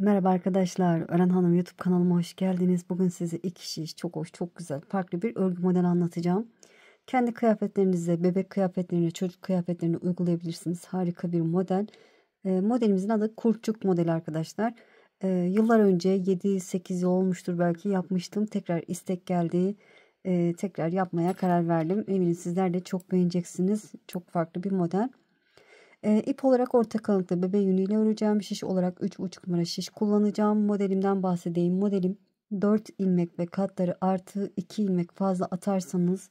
Merhaba arkadaşlar, Ören Hanım YouTube kanalıma hoş geldiniz. Bugün size iki şiş, çok hoş, çok güzel, farklı bir örgü modeli anlatacağım. Kendi kıyafetlerinize, bebek kıyafetlerine, çocuk kıyafetlerine uygulayabilirsiniz. Harika bir model. Modelimizin adı kurçuk modeli arkadaşlar. Yıllar önce 7-8 yıl olmuştur belki yapmıştım. Tekrar istek geldi. Tekrar yapmaya karar verdim. Eminim sizler de çok beğeneceksiniz. Çok farklı bir model. İp olarak orta kalınlıkta bebe yünüyle öreceğim. Şiş olarak 3,5 numara şiş kullanacağım. Modelimden bahsedeyim. Modelim 4 ilmek ve katları artı 2 ilmek fazla atarsanız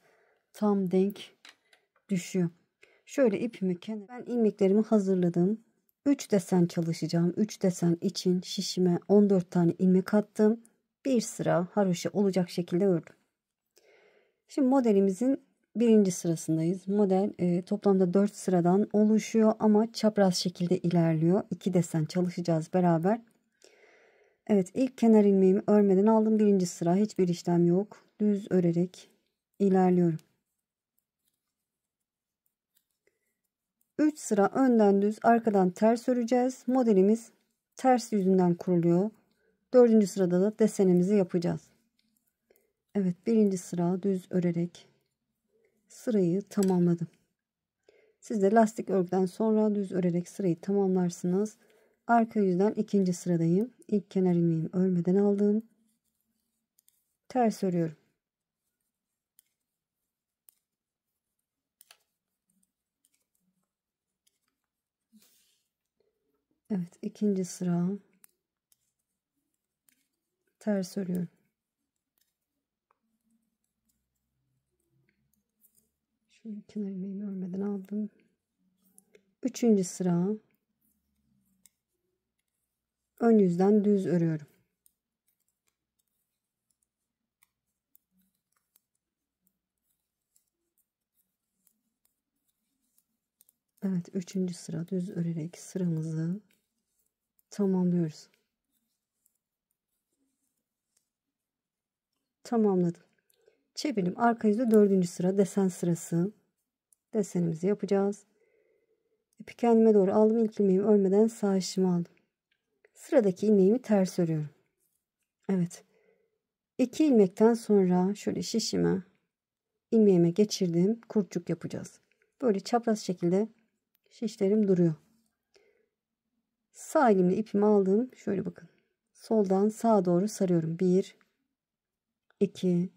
tam denk düşüyor. Şöyle ipimi kenara, ben ilmeklerimi hazırladım. 3 desen çalışacağım. 3 desen için şişime 14 tane ilmek attım. Bir sıra haroşa olacak şekilde ördüm. Şimdi modelimizin birinci sırasındayız. Model toplamda 4 sıradan oluşuyor ama çapraz şekilde ilerliyor. 2 desen çalışacağız beraber. Evet, ilk kenar ilmeğimi örmeden aldım. Birinci sıra, hiçbir işlem yok. Düz örerek ilerliyorum. 3 sıra önden düz, arkadan ters öreceğiz. Modelimiz ters yüzünden kuruluyor. 4. sırada da desenimizi yapacağız. Evet, birinci sıra düz örerek sırayı tamamladım. Siz de lastik örgüden sonra düz örerek sırayı tamamlarsınız. Arka yüzden ikinci sıradayım. İlk kenar ilmeğimi örmeden aldım. Ters örüyorum. Evet, ikinci sıra ters örüyorum. Şöyle kenar ilmeğimi örmeden aldım. Üçüncü sıra ön yüzden düz örüyorum. Evet, üçüncü sıra düz örerek sıramızı tamamlıyoruz. Tamamladım. Çevirelim. Arka yüzde 4. sıra desen sırası. Desenimizi yapacağız. İpi kendime doğru aldım. İlk ilmeğimi örmeden sağ şişimi aldım. Sıradaki ilmeğimi ters örüyorum. Evet. 2 ilmekten sonra şöyle şişime ilmeğime geçirdim. Kurtçuk yapacağız. Böyle çapraz şekilde şişlerim duruyor. Sağ elimle ipimi aldım. Şöyle bakın. Soldan sağa doğru sarıyorum. 1, 2,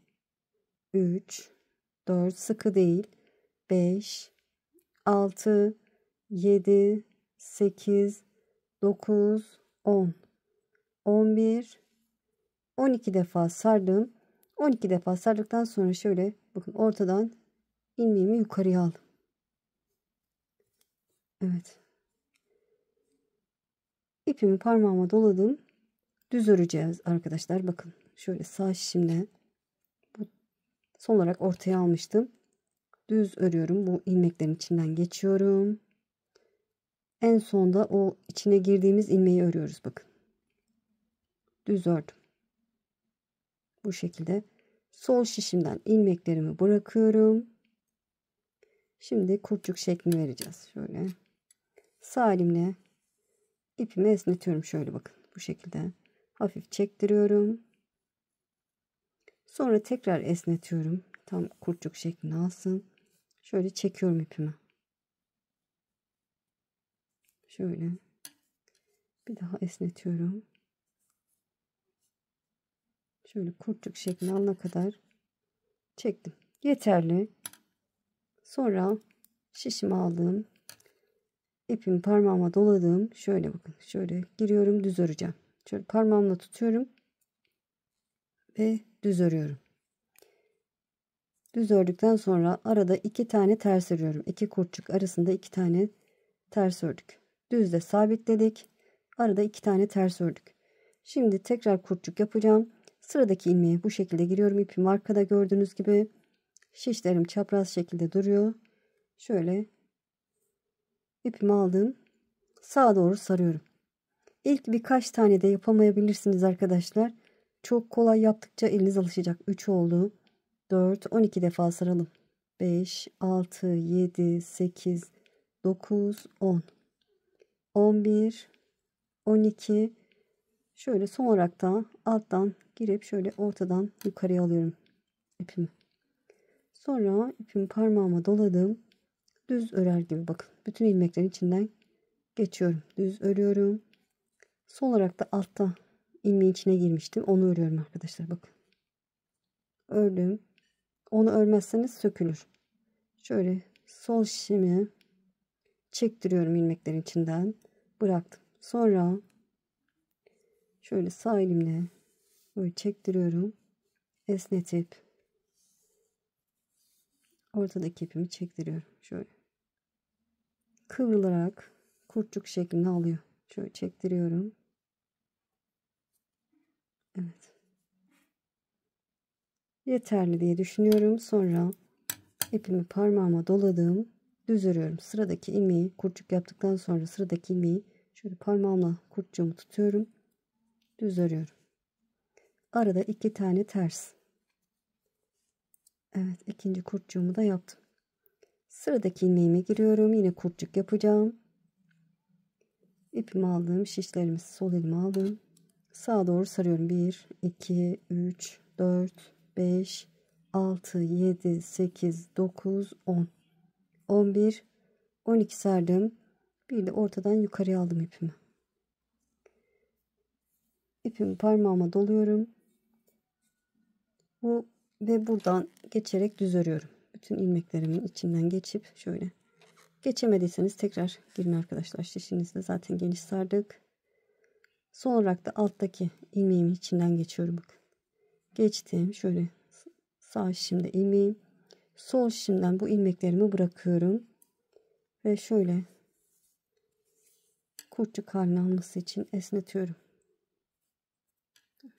3, 4, sıkı değil. 5, 6, 7, 8, 9, 10, 11, 12 defa sardım. 12 defa sardıktan sonra şöyle bakın ortadan ilmeğimi yukarıya aldım. Evet. İpimi parmağıma doladım. Düz öreceğiz arkadaşlar. Bakın şöyle sağ şişimle son olarak ortaya almıştım. Düz örüyorum. Bu ilmeklerin içinden geçiyorum. En sonda o içine girdiğimiz ilmeği örüyoruz. Bakın. Düz ördüm. Bu şekilde sol şişimden ilmeklerimi bırakıyorum. Şimdi kurtçuk şeklini vereceğiz. Şöyle sağ elimle ipimi esnetiyorum. Şöyle bakın. Bu şekilde hafif çektiriyorum. Sonra tekrar esnetiyorum. Tam kurtçuk şeklini alsın. Şöyle çekiyorum ipimi. Şöyle bir daha esnetiyorum. Şöyle kurtçuk şeklini alana kadar çektim. Yeterli. Sonra şişimi aldım. İpimi parmağıma doladım. Şöyle bakın. Şöyle giriyorum. Düz öreceğim. Şöyle parmağımla tutuyorum. Ve düz örüyorum. Düz ördükten sonra arada 2 tane ters örüyorum. 2 kurtçuk arasında 2 tane ters ördük. Düzde sabitledik. Arada 2 tane ters ördük. Şimdi tekrar kurtçuk yapacağım. Sıradaki ilmeğe bu şekilde giriyorum. İpim arkada gördüğünüz gibi. Şişlerim çapraz şekilde duruyor. Şöyle ipimi aldım. Sağa doğru sarıyorum. İlk birkaç tane de yapamayabilirsiniz arkadaşlar. Çok kolay yaptıkça eliniz alışacak. 3 oldu. 4, 12 defa saralım. 5, 6, 7, 8, 9, 10, 11, 12, Şöyle son olarak da alttan girip şöyle ortadan yukarıya alıyorum ipimi. Sonra ipimi parmağıma doladım. Düz örer gibi bakın. Bütün ilmeklerin içinden geçiyorum. Düz örüyorum. Son olarak da altta ilmeğin içine girmiştim. Onu örüyorum arkadaşlar bakın. Ördüm. Onu örmezseniz sökülür. Şöyle sol şişimi çektiriyorum ilmeklerin içinden. Bıraktım. Sonra şöyle sağ elimle böyle çektiriyorum. Esnetip ortadaki ipimi çektiriyorum. Şöyle kıvrılarak kurtçuk şeklini alıyor. Şöyle çektiriyorum. Evet. Yeterli diye düşünüyorum. Sonra ipimi parmağıma doladım. Düz örüyorum. Sıradaki ilmeği kurtçuk yaptıktan sonra sıradaki ilmeği şöyle parmağımla kurtçuğumu tutuyorum. Düz örüyorum. Arada 2 tane ters. Evet, ikinci kurtçuğumu da yaptım. Sıradaki ilmeğime giriyorum. Yine kurtçuk yapacağım. İpimi aldım. Şişlerimi sol elime aldım. Sağa doğru sarıyorum. 1, 2, 3, 4, 5, 6, 7, 8, 9, 10. 11, 12 sardım. Bir de ortadan yukarıya aldım ipimi. İpimi parmağıma doluyorum. Ve buradan geçerek düz örüyorum. Bütün ilmeklerimin içinden geçip şöyle. Geçemediyseniz tekrar girin arkadaşlar. Şişinizde zaten geniş sardık. Son olarak da alttaki ilmeğimin içinden geçiyorum. Bakın. Geçtim. Şöyle sağ şişimde ilmeğim. Sol şişimden bu ilmeklerimi bırakıyorum. Ve şöyle kurtçuk halini alması için esnetiyorum.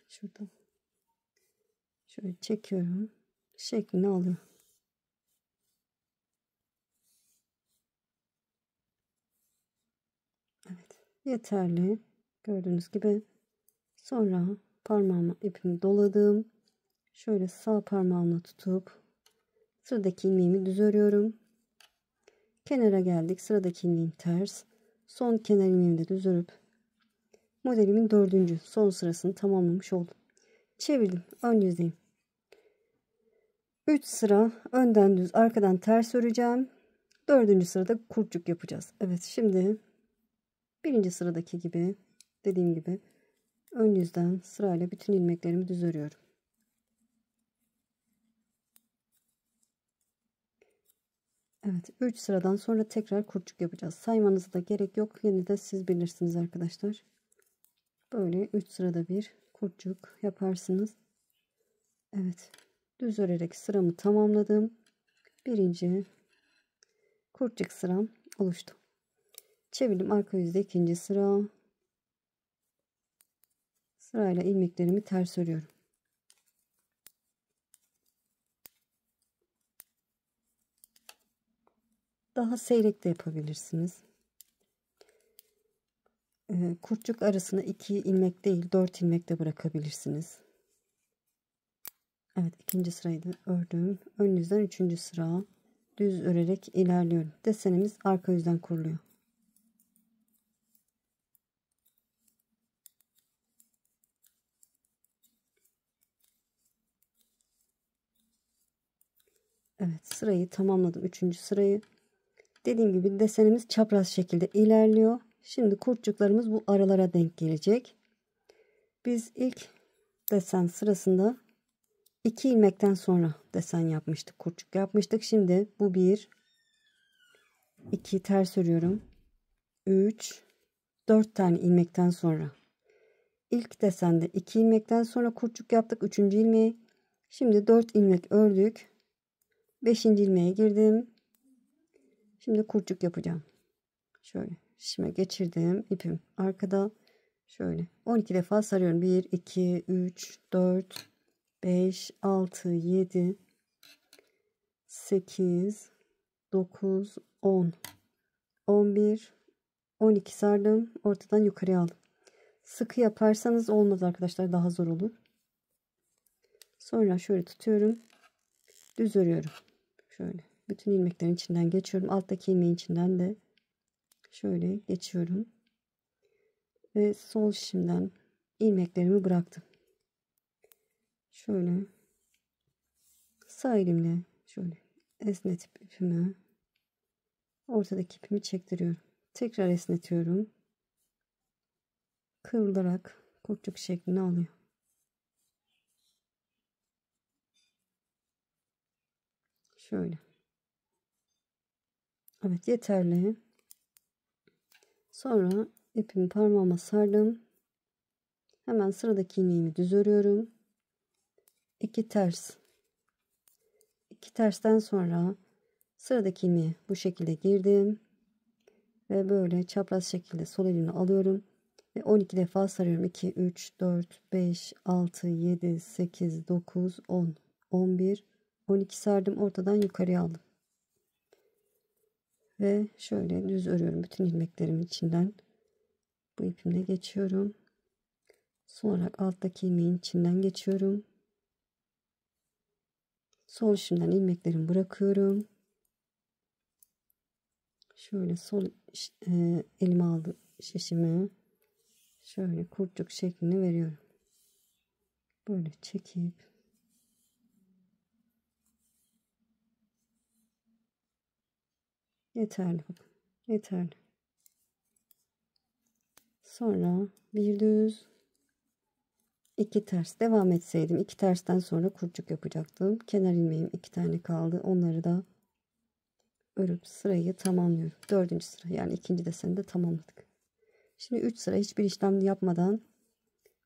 Şuradan. Şöyle çekiyorum. Şeklini alıyor. Evet. Yeterli. Gördüğünüz gibi. Sonra parmağıma ipimi doladım. Şöyle sağ parmağımla tutup sıradaki ilmeğimi düz örüyorum. Kenara geldik. Sıradaki ilmeğim ters. Son kenar ilmeğimi de düz örüp modelimin 4. son sırasını tamamlamış oldum. Çevirdim. Ön yüzeyim. 3 sıra önden düz arkadan ters öreceğim. 4. sırada kurtçuk yapacağız. Evet, şimdi birinci sıradaki gibi dediğim gibi ön yüzden sırayla bütün ilmeklerimi düz örüyorum. Evet, 3 sıradan sonra tekrar kurtçuk yapacağız. Saymanıza da gerek yok. Yine de siz bilirsiniz arkadaşlar. Böyle 3 sırada bir kurtçuk yaparsınız. Evet, düz örerek sıramı tamamladım. Birinci kurtçuk sıram oluştu. Çevirdim, arka yüzde ikinci sıra. Sırayla ilmeklerimi ters örüyorum. Daha seyrek de yapabilirsiniz. Kurtçuk arasına 2 ilmek değil 4 ilmek de bırakabilirsiniz. Evet, ikinci sırayı da ördüm. Ön yüzden 3. sıra düz örerek ilerliyorum. Desenimiz arka yüzden kuruluyor. Evet, sırayı tamamladım. 3. sırayı. Dediğim gibi desenimiz çapraz şekilde ilerliyor. Şimdi kurtçuklarımız bu aralara denk gelecek. Biz ilk desen sırasında 2 ilmekten sonra desen yapmıştık. Kurtçuk yapmıştık. Şimdi bu 1, 2 ters örüyorum. 3, 4 tane ilmekten sonra. İlk desende 2 ilmekten sonra kurtçuk yaptık. 3. ilmeği. Şimdi 4 ilmek ördük. 5. ilmeğe girdim. Şimdi kurtçuk yapacağım. Şöyle şişime geçirdim. İpim arkada. Şöyle 12 defa sarıyorum. 1, 2, 3, 4, 5, 6, 7, 8, 9, 10, 11, 12 sardım. Ortadan yukarıya aldım. Sıkı yaparsanız olmaz arkadaşlar. Daha zor olur. Sonra şöyle tutuyorum. Düz örüyorum. Şöyle. Bütün ilmeklerin içinden geçiyorum. Alttaki ilmeğin içinden de şöyle geçiyorum. Ve sol şişimden ilmeklerimi bıraktım. Şöyle sağ elimle şöyle esnetip ipimi, ortadaki ipimi çektiriyorum. Tekrar esnetiyorum. Kıvrılarak kurtçuk şeklini alıyor. Şöyle. Evet, yeterli. Sonra ipimi parmağıma sardım. Hemen sıradaki ilmeğimi düz örüyorum. 2 ters. 2 tersten sonra sıradaki ilmeği bu şekilde girdim. Ve böyle çapraz şekilde sol elini alıyorum. Ve 12 defa sarıyorum. 2, 3, 4, 5, 6, 7, 8, 9, 10, 11, 12 sardım. Ortadan yukarıya aldım. Ve şöyle düz örüyorum. Bütün ilmeklerimin içinden bu ipimle geçiyorum. Son olarak alttaki ilmeğin içinden geçiyorum. Sol şimdiden ilmeklerimi bırakıyorum. Şöyle sol elime aldım şişimi. Şöyle kurtçuk şeklini veriyorum. Böyle çekip yeterli, bakın. Yeterli. Sonra bir düz, 2 ters. Devam etseydim 2 tersten sonra kurtçuk yapacaktım. Kenar ilmeğim 2 tane kaldı. Onları da örüp sırayı tamamlıyorum. 4. sıra, yani ikinci deseni de tamamladık. Şimdi 3 sıra hiçbir işlem yapmadan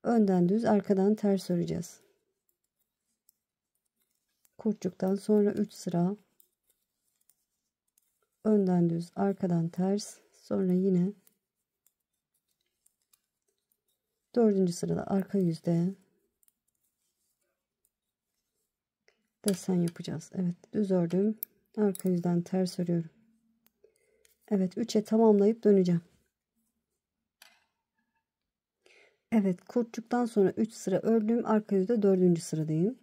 önden düz, arkadan ters öreceğiz. Kurtçuktan sonra 3 sıra önden düz, arkadan ters, sonra yine 4. sırada arka yüzde desen yapacağız. Evet, düz ördüm. Arka yüzden ters örüyorum. Evet, 3'e tamamlayıp döneceğim. Evet, kurtçuktan sonra 3 sıra ördüm. Arka yüzde 4. sıradayım.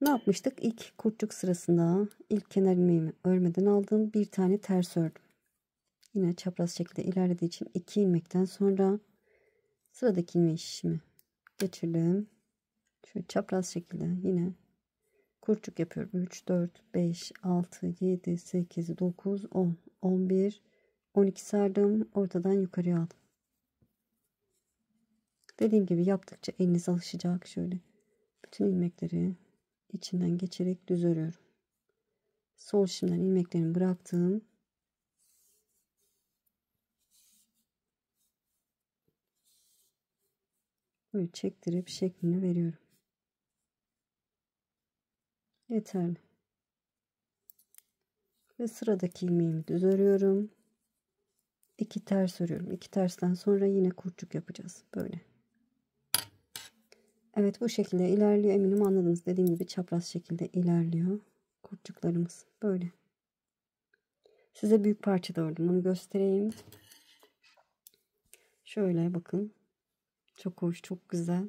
Ne yapmıştık? İlk kurtçuk sırasında ilk kenar ilmeğimi örmeden aldım. Bir tane ters ördüm. Yine çapraz şekilde ilerlediği için 2 ilmekten sonra sıradaki ilmeği şişimi geçirdim. Şöyle çapraz şekilde yine kurtçuk yapıyorum. 3, 4, 5, 6, 7, 8, 9, 10, 11, 12 sardım. Ortadan yukarıya aldım. Dediğim gibi yaptıkça eliniz alışacak. Şöyle bütün ilmekleri içinden geçerek düz örüyorum. Sol şimdiden ilmeklerimi bıraktım. Böyle çektirip şeklini veriyorum. Yeterli. Ve sıradaki ilmeğimi düz örüyorum. 2 ters örüyorum. 2 tersten sonra yine kurtçuk yapacağız. Böyle. Evet, bu şekilde ilerliyor. Eminim anladınız. Dediğim gibi çapraz şekilde ilerliyor. Kurtçuklarımız böyle. Size büyük parça da ördüm. Onu göstereyim. Şöyle bakın. Çok hoş, çok güzel.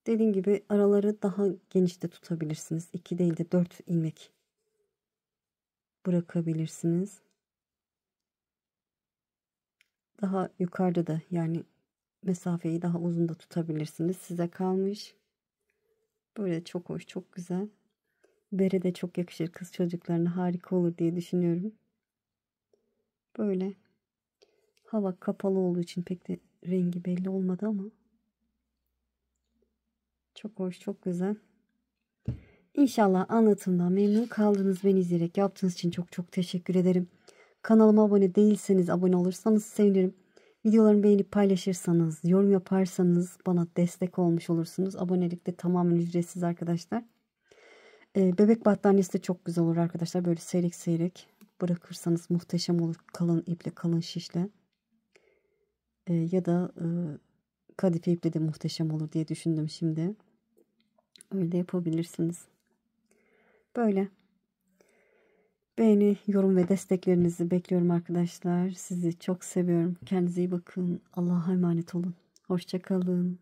Dediğim gibi araları daha geniş de tutabilirsiniz. 2 değil de 4 ilmek bırakabilirsiniz. Daha yukarıda da, yani mesafeyi daha uzun da tutabilirsiniz. Size kalmış. Böyle çok hoş, çok güzel. Bere de çok yakışır kız çocuklarına, harika olur diye düşünüyorum. Böyle hava kapalı olduğu için pek de rengi belli olmadı ama çok hoş, çok güzel. İnşallah anlatımdan memnun kaldınız. Beni izleyerek yaptığınız için çok çok teşekkür ederim. Kanalıma abone değilseniz abone olursanız sevinirim. Videolarımı beğenip paylaşırsanız, yorum yaparsanız bana destek olmuş olursunuz. Abonelik de tamamen ücretsiz arkadaşlar. Bebek battaniyesi de çok güzel olur arkadaşlar. Böyle seyrek seyrek bırakırsanız muhteşem olur. Kalın iple, kalın şişle. Ya da kadife iple de muhteşem olur diye düşündüm şimdi. Öyle de yapabilirsiniz. Böyle. Beğeni, yorum ve desteklerinizi bekliyorum arkadaşlar. Sizi çok seviyorum. Kendinize iyi bakın. Allah'a emanet olun. Hoşça kalın.